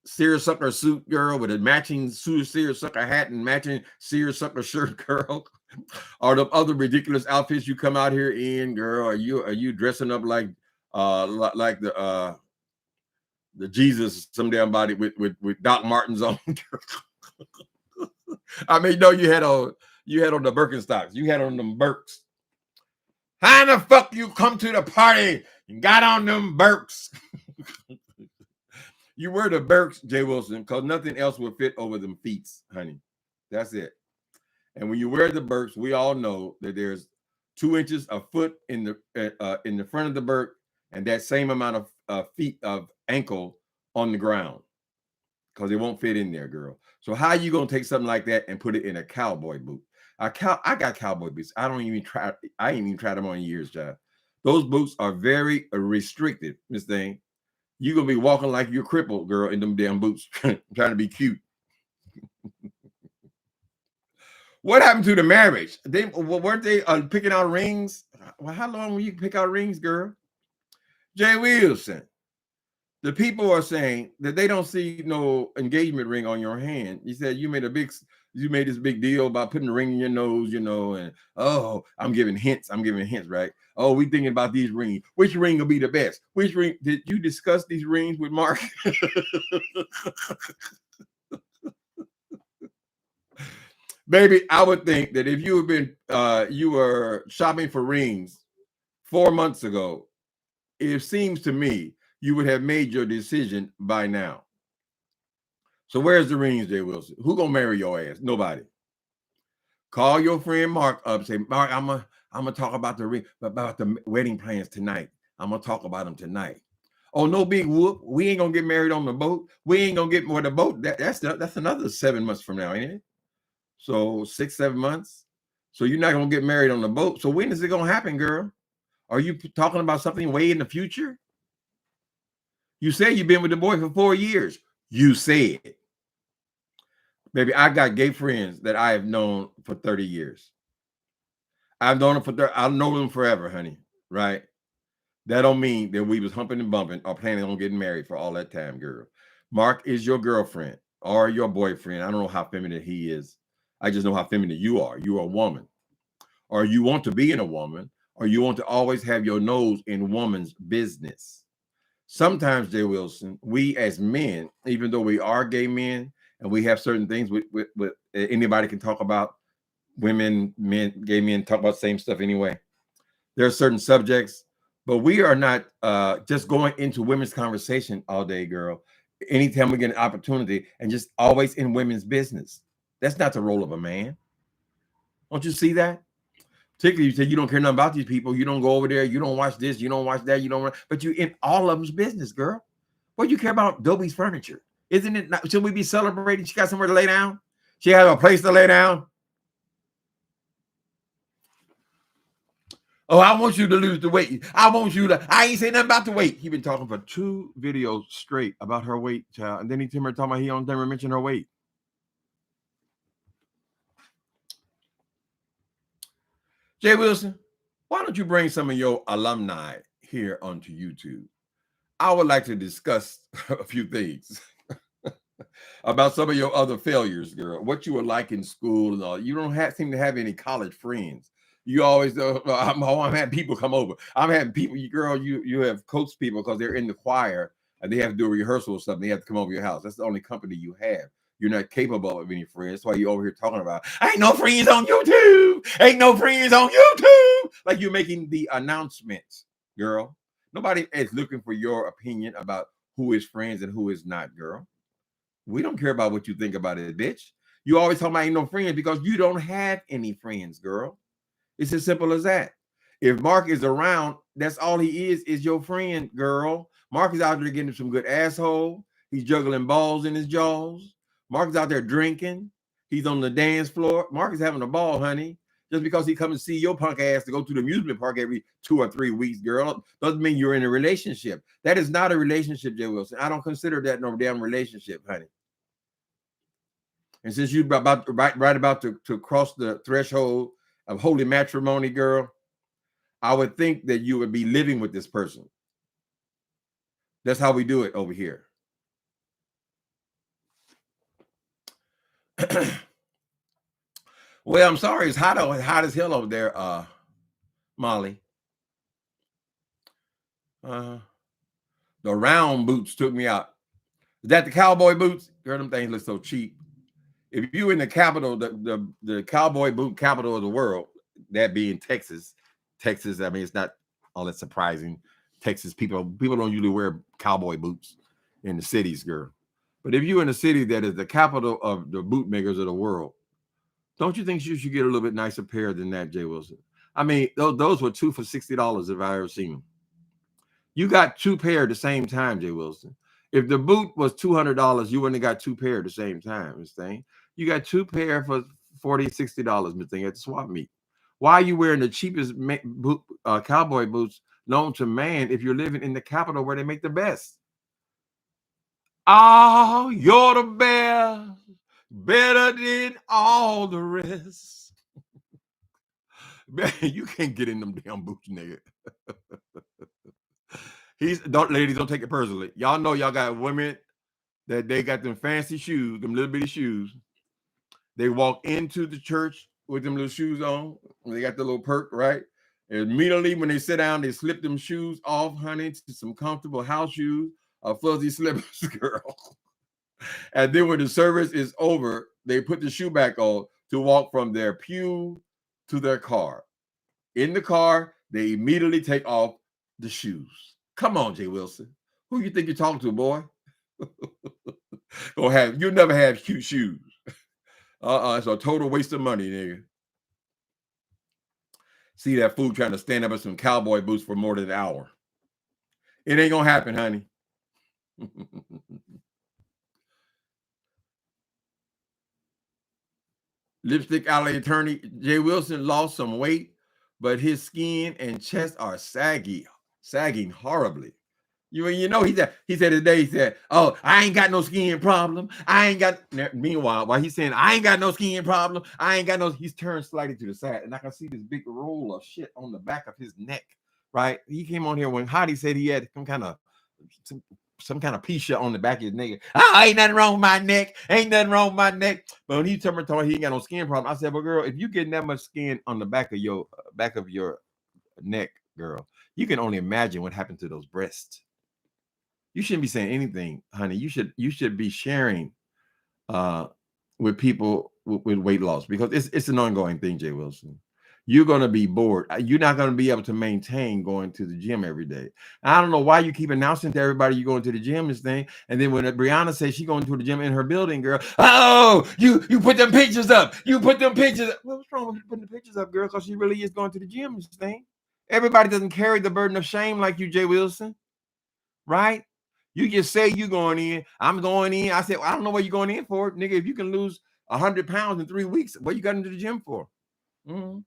Seersucker suit, girl, with a matching seersucker hat and matching seersucker shirt, girl. Or the other ridiculous outfits you come out here in, girl. Are you dressing up like the Jesus some damn body with Doc Martens on? I mean, no, you had on the Birkenstocks. You had on them Birks. How the fuck you come to the party and got on them Birks? You wear the Birks, Jay Wilson, because nothing else will fit over them feet, honey. That's it. And when you wear the Birks, we all know that there's 2 inches of foot in the front of the Birk, and that same amount of feet of ankle on the ground, because it won't fit in there, girl. So how you gonna take something like that and put it in a cowboy boot? I got cowboy boots. I ain't even tried them on in years, child. Those boots are very restricted, Miss Thing. You're going to be walking like you're crippled, girl, in them damn boots, trying to be cute. What happened to the marriage? Weren't they picking out rings? Well, how long will you pick out rings, girl? Jay Wilson, the people are saying that they don't see no engagement ring on your hand. You said you made this big deal about putting a ring in your nose, you know, and I'm giving hints, right? Oh, we thinking about these rings. Which ring will be the best? Which ring? Did you discuss these rings with Mark? Baby, I would think that if you have been you were shopping for rings 4 months ago, it seems to me you would have made your decision by now. So where's the rings, Jay Wilson? Who gonna marry your ass? Nobody. Call your friend Mark up. Say, Mark, I'm gonna talk about the wedding plans tonight. I'm gonna talk about them tonight. Oh, no big whoop. We ain't gonna get married on the boat. We ain't gonna get more the boat. That's another 7 months from now, ain't it? So 6, 7 months. So you're not gonna get married on the boat. So when is it gonna happen, girl? Are you talking about something way in the future? You say you've been with the boy for 4 years. You said. Baby, I got gay friends that I have known for 30 years. I've known them I'll know them forever, honey. Right? That don't mean that we was humping and bumping or planning on getting married for all that time, girl. Mark is your girlfriend or your boyfriend. I don't know how feminine he is. I just know how feminine you are. You're a woman. Or you want to be in a woman, or you want to always have your nose in woman's business. Sometimes, Jay Wilson, we as men, even though we are gay men and we have certain things with anybody can talk about, women, men, gay men talk about the same stuff anyway. There are certain subjects, but we are not just going into women's conversation all day, girl. Anytime we get an opportunity and just always in women's business. That's not the role of a man. Don't you see that? Particularly, you say you don't care nothing about these people. You don't go over there. You don't watch this. You don't watch that. You don't. But you in all of them's business, girl. What do you care about Dobie's furniture? Isn't it? Should we be celebrating? She got somewhere to lay down. She has a place to lay down. Oh, I want you to lose the weight. I ain't saying nothing about the weight. He been talking for 2 videos straight about her weight, child. And then he talking about he don't never mention her weight. Jay Wilson, why don't you bring some of your alumni here onto YouTube? I would like to discuss a few things about some of your other failures, girl. What you were like in school and all. You don't seem to have any college friends. You always, I'm having people come over. I'm having people, girl, you have coached people because they're in the choir and they have to do a rehearsal or something. They have to come over your house. That's the only company you have. You're not capable of any friends. That's why you're over here talking about, ain't no friends on YouTube. Ain't no friends on YouTube. Like you're making the announcements, girl. Nobody is looking for your opinion about who is friends and who is not, girl. We don't care about what you think about it, bitch. You always talk about ain't no friends because you don't have any friends, girl. It's as simple as that. If Mark is around, that's all he is your friend, girl. Mark is out there getting some good asshole. He's juggling balls in his jaws. Mark is out there drinking. He's on the dance floor. Mark is having a ball, honey. Just because he comes to see your punk ass to go to the amusement park every 2 or 3 weeks, girl, doesn't mean you're in a relationship. That is not a relationship, Jay Wilson. I don't consider that no damn relationship, honey. And since you're about to cross the threshold of holy matrimony, girl, I would think that you would be living with this person. That's how we do it over here. Well, I'm sorry, it's hot as hell over there, Molly. The round boots took me out. Is that the cowboy boots? Girl, them things look so cheap. If you in the capital, the cowboy boot capital of the world, that being Texas, I mean, it's not all that surprising. Texas people don't usually wear cowboy boots in the cities, girl. But if you're in a city that is the capital of the boot makers of the world, don't you think you should get a little bit nicer pair than that, Jay Wilson? I mean, those were 2 for $60 if I ever seen them. You got 2 pair at the same time, Jay Wilson. If the boot was $200, you wouldn't have got 2 pair at the same time, Miss Thing. You got 2 pair for $40, $60, Miss Thing, at the swap meet. Why are you wearing the cheapest cowboy boots known to man if you're living in the capital where they make the best? Oh, you're the best, better than all the rest. Man, you can't get in them damn boots, nigga. Ladies, don't take it personally. Y'all know y'all got women that they got them fancy shoes, them little bitty shoes. They walk into the church with them little shoes on. They got the little perk, right? And immediately when they sit down, they slip them shoes off, honey, to some comfortable house shoes or fuzzy slippers, girl. And then when the service is over, they put the shoe back on to walk from their pew to their car. In the car, they immediately take off the shoes. Come on, Jay Wilson. Who you think you're talking to, boy? You'll never have cute shoes. It's a total waste of money, nigga. See that fool trying to stand up in some cowboy boots for more than an hour. It ain't gonna happen, honey. Lipstick Alley attorney Jay Wilson lost some weight, but his skin and chest are sagging horribly. You know, he said today, oh, I ain't got no skin problem. Meanwhile, while he's saying, I ain't got no skin problem, he's turned slightly to the side, and I can see this big roll of shit on the back of his neck, right? He came on here when Hottie said he had some kind of pisha on the back of his neck. Oh, ain't nothing wrong with my neck. But when he told me he ain't got no skin problem, I said, well, girl, if you getting that much skin on the back of your neck, girl, you can only imagine what happened to those breasts. You shouldn't be saying anything, honey. You should be sharing with people with weight loss, because it's an ongoing thing, Jay Wilson. You're going to be bored. You're not going to be able to maintain going to the gym every day. I don't know why you keep announcing to everybody you're going to the gym, this thing. And then when Brianna says she's going to the gym in her building, girl, oh, you put them pictures up. What's wrong with putting the pictures up, girl? Because she really is going to the gym, this thing. Everybody doesn't carry the burden of shame like you, Jay Wilson. Right? You just say you going in. I'm going in. I said, well, I don't know what you're going in for, nigga. If you can lose 100 pounds in 3 weeks, what you got into the gym for? Mm-hmm.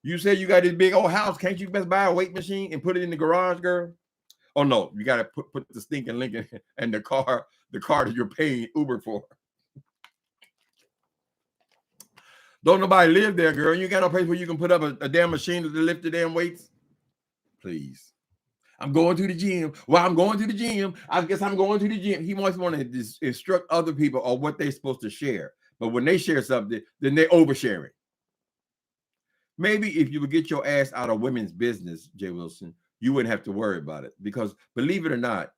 You said you got this big old house. Can't you best buy a weight machine and put it in the garage, girl? Oh no, you got to put the stinking Lincoln and the car that you're paying Uber for. Don't nobody live there, girl. You got no place where you can put up a damn machine to lift the damn weights. Please. I'm going to the gym. Well, I'm going to the gym. I guess I'm going to the gym. He always want to instruct other people on what they're supposed to share. But when they share something, then they're oversharing. Maybe if you would get your ass out of women's business, Jay Wilson, you wouldn't have to worry about it. Because believe it or not,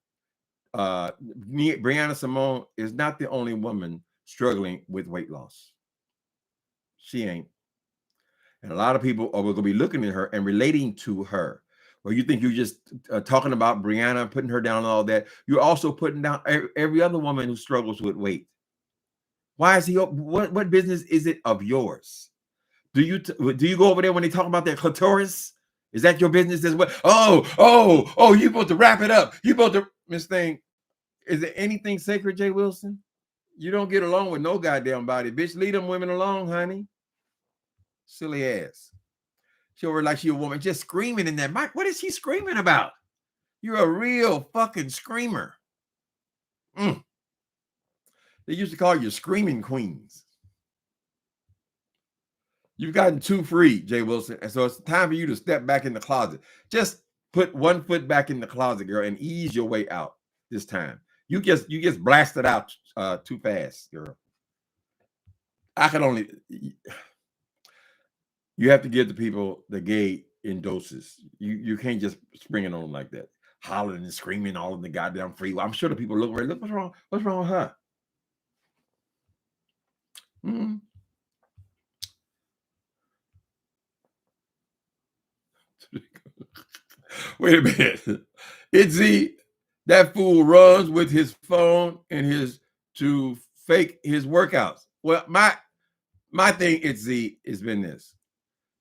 Brianna Simone is not the only woman struggling with weight loss. She ain't. And a lot of people are going to be looking at her and relating to her. Or you think you're just talking about Brianna, putting her down and all that. You're also putting down every other woman who struggles with weight. Why is he? What business is it of yours? Do you go over there when they talk about their clitoris? Is that your business as well? Oh, you supposed to wrap it up. You supposed to, Miss Thing. Is there anything sacred, Jay Wilson? You don't get along with no goddamn body, bitch. Leave them women alone, honey. Silly ass. She over like she a woman just screaming in that mic. What is she screaming about? You're a real fucking screamer. They used to call you screaming queens. You've gotten too free, Jay Wilson. And so it's time for you to step back in the closet. Just put one foot back in the closet, girl, and ease your way out this time. You just blasted out too fast, girl. I can only... You have to give the people the gay in doses. You can't just spring it on them like that. Hollering and screaming all in the goddamn freeway. I'm sure the people look what's wrong? What's wrong with her? Wait a minute. Itzy, that fool runs with his phone and to fake his workouts. Well, my thing, Itzy, has been this.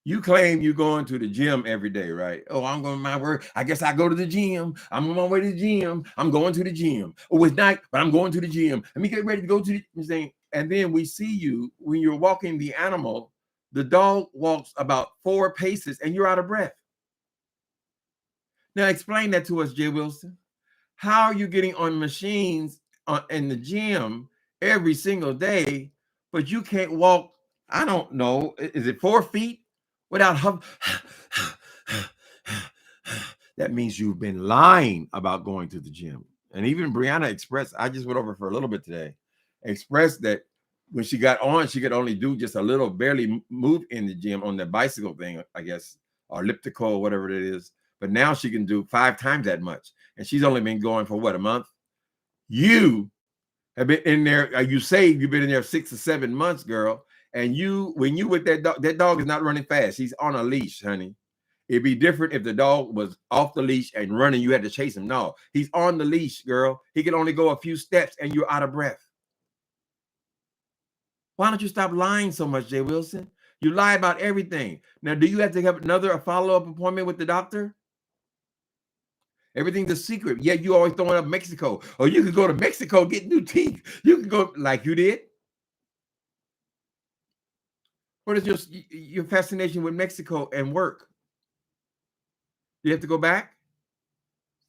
You claim you're going to the gym every day, right? Oh, I'm going to my work. I guess I go to the gym. I'm on my way to the gym. I'm going to the gym. Oh, it's night, but I'm going to the gym. Let me get ready to go to the gym. And then we see you when you're walking the animal. The dog walks about 4 paces and you're out of breath. Now explain that to us, Jay Wilson. How are you getting on machines in the gym every single day, but you can't walk, I don't know, is it 4 feet? Without that means you've been lying about going to the gym. And even Brianna expressed, I just went over for a little bit today, expressed that when she got on, she could only do just a little, barely move in the gym on the bicycle thing, I guess, or elliptical, or whatever it is. But now she can do 5 times that much. And she's only been going for what, a month? You have been in there, you say you've been in there 6 or 7 months, girl. And when you with that dog is not running fast. He's on a leash, honey. It'd be different if the dog was off the leash and running. You had to chase him. No, he's on the leash, girl. He can only go a few steps and you're out of breath. Why don't you stop lying so much, Jay Wilson? You lie about everything. Now, do you have to have a follow-up appointment with the doctor? Everything's a secret. Yeah, you always throwing up Mexico. Or you could go to Mexico, get new teeth. You can go like you did. What is your fascination with Mexico and work? You have to go back?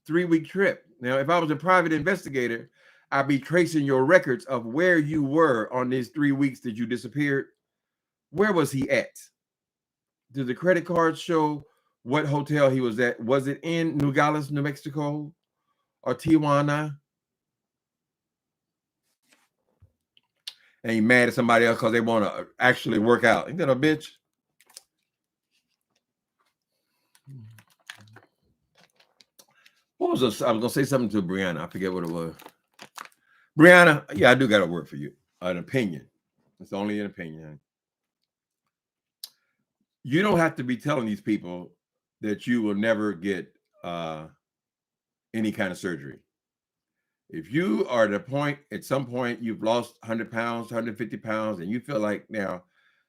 3-week trip. Now, if I was a private investigator, I'd be tracing your records of where you were on these 3 weeks that you disappeared. Where was he at? Did the credit cards show what hotel he was at? Was it in Nogales, New Mexico, or Tijuana? And you mad at somebody else because they want to actually work out. Ain't that a bitch? What was this? I was going to say something to Brianna. I forget what it was. Brianna, yeah, I do got a word for you. An opinion. It's only an opinion. You don't have to be telling these people that you will never get any kind of surgery. If you are at a point, at some point, you've lost 100 pounds, 150 pounds, and you feel like, now,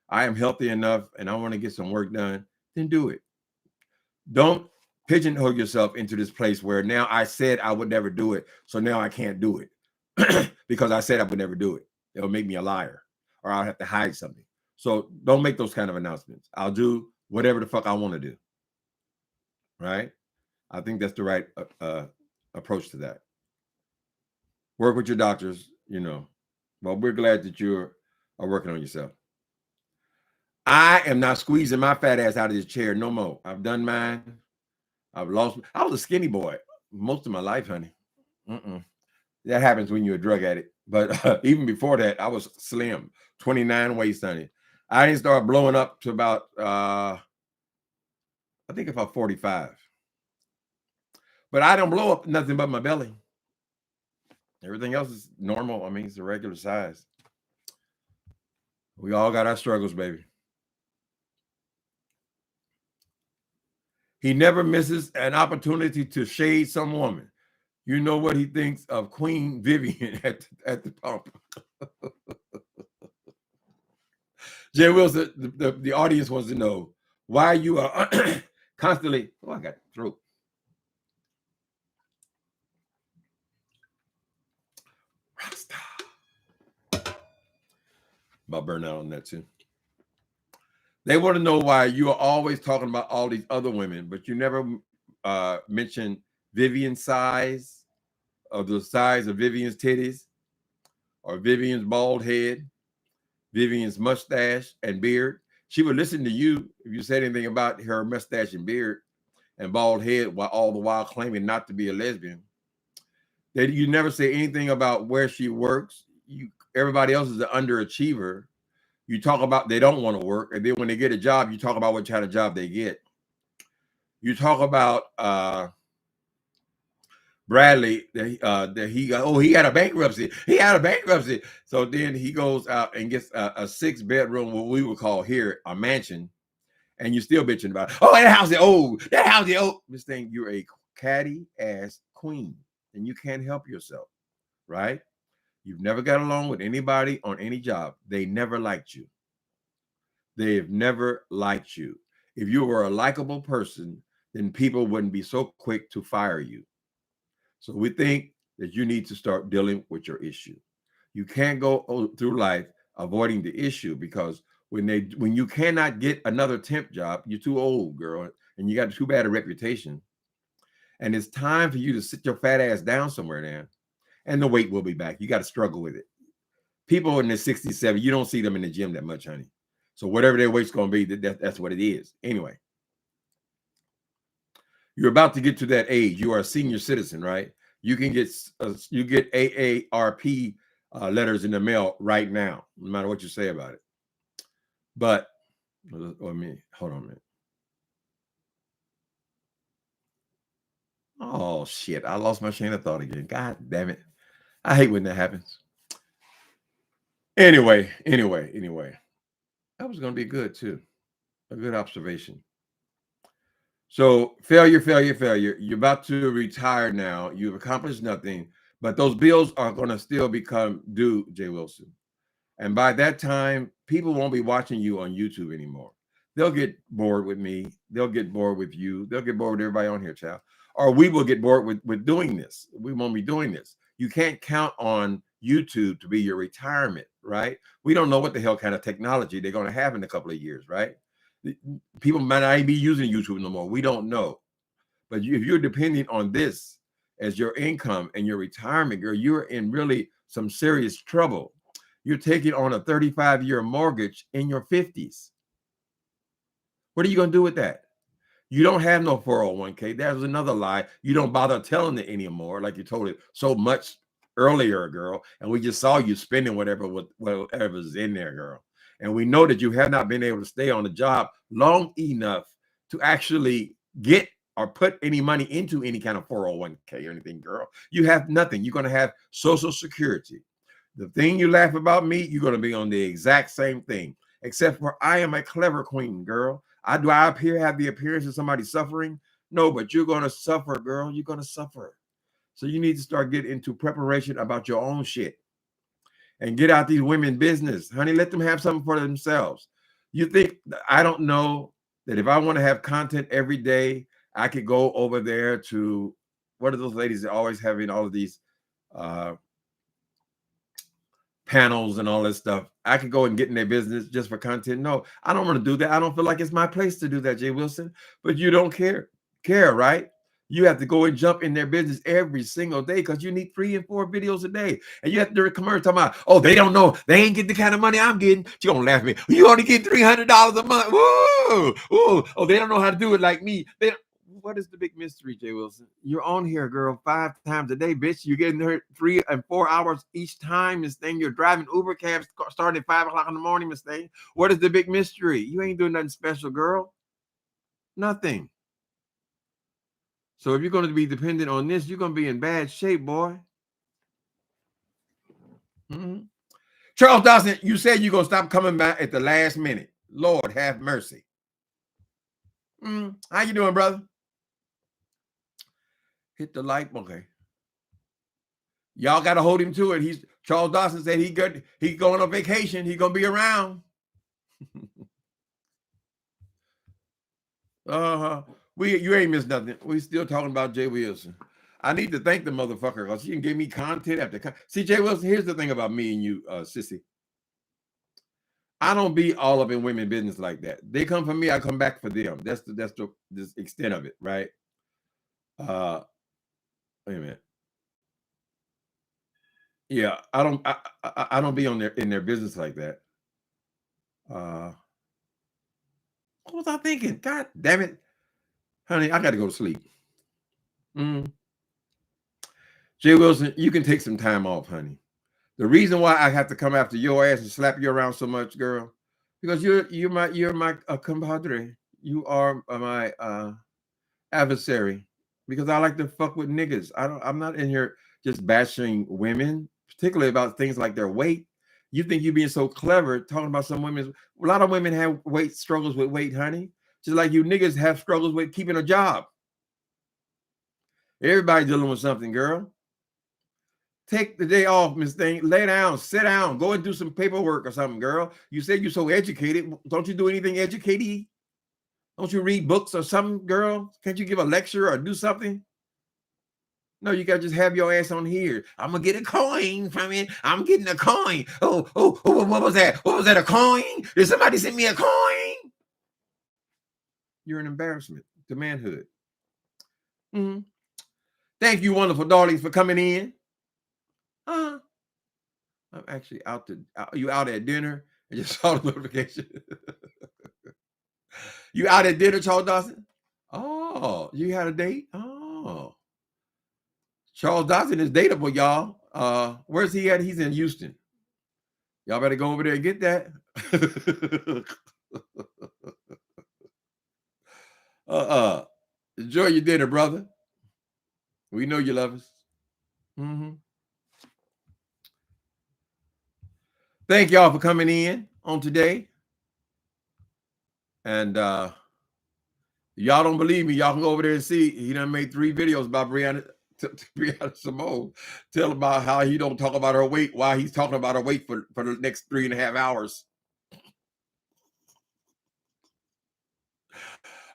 I am healthy enough and I want to get some work done, then do it. Don't pigeonhole yourself into this place where now I said I would never do it, so now I can't do it because I said I would never do it. It'll make me a liar, or I'll have to hide something. So don't make those kind of announcements. I'll do whatever the fuck I want to do. Right? I think that's the right approach to that. Work with your doctors, but we're glad that you are working on yourself. I am not squeezing my fat ass out of this chair no more. I've done mine. I was a skinny boy most of my life, honey. That happens when you're a drug addict. But even before that, I was slim, 29 waist, honey. I didn't start blowing up to about, I think about 45. But I don't blow up nothing but my belly. Everything else is normal. I mean, it's a regular size. We all got our struggles, baby. He never misses an opportunity to shade some woman. You know what he thinks of Queen Vivian at the pump. Jay Wilson, the audience wants to know why you are constantly. Oh, I got throat. About burnout on that too. They want to know why you are always talking about all these other women, but you never mention Vivian's size, or the size of Vivian's titties, or Vivian's bald head, Vivian's mustache and beard. She would listen to you if you said anything about her mustache and beard and bald head, while all the while claiming not to be a lesbian. That you never say anything about where she works. Everybody else is an underachiever. You talk about they don't want to work, and then when they get a job, you talk about what kind of job they get. You talk about Bradley that he had a bankruptcy. He had a bankruptcy. So then he goes out and gets a 6-bedroom, what we would call here a mansion, and you're still bitching about it. Oh, that house is old. That house is old. This thing, you're a catty ass queen, and you can't help yourself, right? You've never got along with anybody on any job. They never liked you. They've never liked you. If you were a likable person, then people wouldn't be so quick to fire you. So we think that you need to start dealing with your issue. You can't go through life avoiding the issue, because when you cannot get another temp job, you're too old, girl, and you got too bad a reputation. And it's time for you to sit your fat ass down somewhere now. And the weight will be back. You got to struggle with it. People in their 60s, 70s, you don't see them in the gym that much, honey. So whatever their weight's going to be, that's what it is. Anyway, you're about to get to that age. You are a senior citizen, right? You can get AARP letters in the mail right now, no matter what you say about it. But hold on a minute. Oh shit! I lost my train of thought again. God damn it! I hate when that happens. Anyway, that was going to be good too. A good observation. So failure. You're about to retire now. You've accomplished nothing, but those bills are going to still become due, Jay Wilson. And by that time, people won't be watching you on YouTube anymore. They'll get bored with me. They'll get bored with you. They'll get bored with everybody on here, child. Or we will get bored with doing this. We won't be doing this. You can't count on YouTube to be your retirement, right? We don't know what the hell kind of technology they're going to have in a couple of years, right? People might not even be using YouTube no more. We don't know. But if you're depending on this as your income and your retirement, girl, you're in really some serious trouble. You're taking on a 35-year mortgage in your 50s. What are you going to do with that? You don't have no 401k. That was another lie. You don't bother telling it anymore, like you told it so much earlier, girl. And we just saw you spending whatever's in there, girl. And we know that you have not been able to stay on the job long enough to actually get or put any money into any kind of 401k or anything, girl. You have nothing. You're going to have Social Security. The thing you laugh about me, you're going to be on the exact same thing, except for I am a clever queen, girl. Do I have the appearance of somebody suffering? No, but you're going to suffer, girl. You're going to suffer. So you need to start getting into preparation about your own shit and get out these women business. Honey, let them have something for themselves. You think, I don't know that if I want to have content every day, I could go over there to, what are those ladies that are always having all of these panels and all this stuff? I could go and get in their business just for content. No, I don't want to do that. I don't feel like it's my place to do that, Jay Wilson. But you don't care, right? You have to go and jump in their business every single day because you need 3 and 4 videos a day. And you have to do a commercial talking about, oh, they don't know. They ain't get the kind of money I'm getting. You're going to laugh at me. You only get $300 a month. Woo! Ooh. Oh, they don't know how to do it like me. What is the big mystery, Jay Wilson? You're on here, girl, 5 times a day, bitch. You're getting her 3 and 4 hours each time, Miss Thing. You're driving Uber cabs starting at 5 o'clock in the morning, Miss Thing. What is the big mystery? You ain't doing nothing special, girl. Nothing. So if you're going to be dependent on this, you're going to be in bad shape, boy. Mm-hmm. Charles Dawson, you said you're going to stop coming back at the last minute. Lord, have mercy. How you doing, brother? Hit the like, okay. Y'all got to hold him to it. Charles Dawson said he's going on vacation. He's going to be around. You ain't missed nothing. We still talking about Jay Wilson. I need to thank the motherfucker because she can give me content after See, Jay Wilson, here's the thing about me and you, sissy. I don't be all up in women business like that. They come for me, I come back for them. That's the extent of it, right? Wait a minute. Yeah, I don't be in their business like that. What was I thinking? God damn it. Honey, I got to go to sleep. Jay Wilson, you can take some time off, honey. The reason why I have to come after your ass and slap you around so much, girl, because you're my compadre. You are my adversary. Because I like to fuck with niggas. I'm not in here just bashing women, particularly about things like their weight. You think you're being so clever talking about some women. A lot of women have struggles with weight, honey. Just like you niggas have struggles with keeping a job. Everybody dealing with something, girl. Take the day off, Miss Thing. Lay down, sit down, go and do some paperwork or something, girl. You said you're so educated. Don't you do anything educated? Don't you read books or something, girl? Can't you give a lecture or do something? No, you got to just have your ass on here. I'm going to get a coin from it. I'm getting a coin. Oh, what was that? What was that, a coin? Did somebody send me a coin? You're an embarrassment to manhood. Thank you, wonderful darlings, for coming in. I'm actually you out at dinner and just saw the notification. You out at dinner, Charles Dawson? Oh, you had a date? Oh. Charles Dawson is dateable, y'all. Where's he at? He's in Houston. Y'all better go over there and get that. Enjoy your dinner, brother. We know you love us. Thank y'all for coming in on today. And y'all don't believe me, y'all can go over there and see. He done made 3 videos about Brianna Simone. Tell about how he don't talk about her weight while he's talking about her weight for the next 3.5 hours.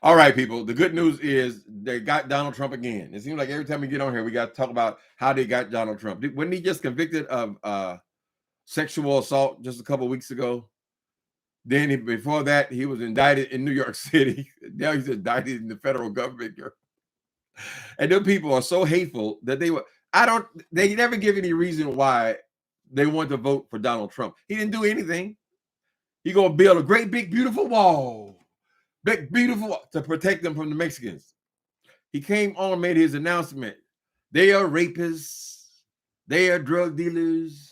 All right, people. The good news is they got Donald Trump again. It seems like every time we get on here, we got to talk about how they got Donald Trump. Wasn't he just convicted of sexual assault just a couple of weeks ago? Then before that, he was indicted in New York City. Now he's indicted in the federal government. And them people are so hateful that they never give any reason why they want to vote for Donald Trump. He didn't do anything. He gonna build a great big beautiful wall. Big beautiful wall to protect them from the Mexicans. He came on and made his announcement. They are rapists. They are drug dealers.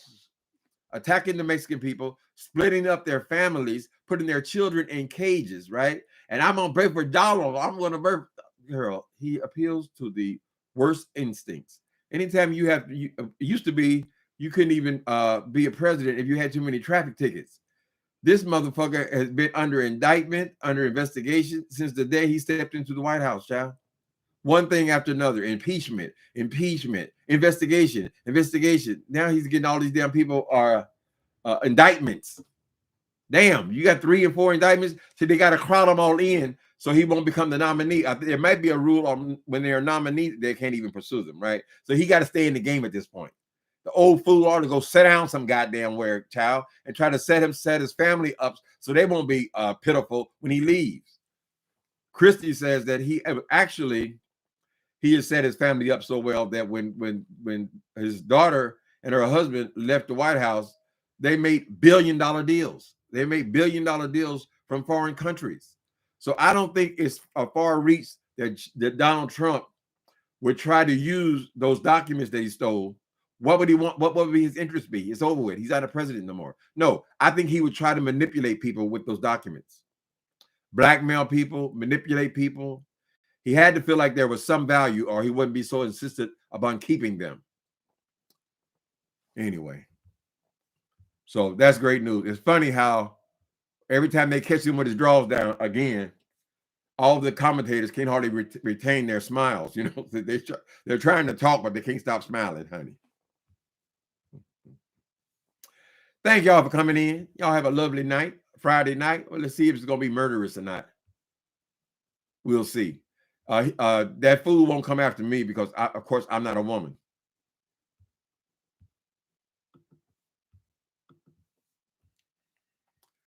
Attacking the Mexican people, splitting up their families, putting their children in cages, right? And I'm gonna vote for Donald. I'm gonna vote. Girl, he appeals to the worst instincts. Anytime it used to be you couldn't even be a president if you had too many traffic tickets. This motherfucker has been under indictment, under investigation since the day he stepped into the White House, child. One thing after another, impeachment, investigation. Now he's getting all these damn people are indictments. Damn, you got 3 and 4 indictments, so they got to crowd them all in so he won't become the nominee. There might be a rule on when they're a nominee, they can't even pursue them, right? So he got to stay in the game at this point. The old fool ought to go sit down some goddamn where, child, and try to set his family up so they won't be pitiful when he leaves. Christie says that he actually he has set his family up so well that when his daughter and her husband left the White House, they made billion-dollar deals. They made billion-dollar deals from foreign countries. So I don't think it's a far reach that Donald Trump would try to use those documents that he stole. What would he want? What would his interest be? It's over with. He's not a president no more. No, I think he would try to manipulate people with those documents. Blackmail people, manipulate people. He had to feel like there was some value, or he wouldn't be so insistent upon keeping them. Anyway, so that's great news. It's funny how every time they catch him with his drawers down again, all the commentators can't hardly retain their smiles. You know, they're trying to talk, but they can't stop smiling, honey. Thank y'all for coming in. Y'all have a lovely night, Friday night. Well, let's see if it's going to be murderous or not. We'll see. That fool won't come after me because, of course, I'm not a woman.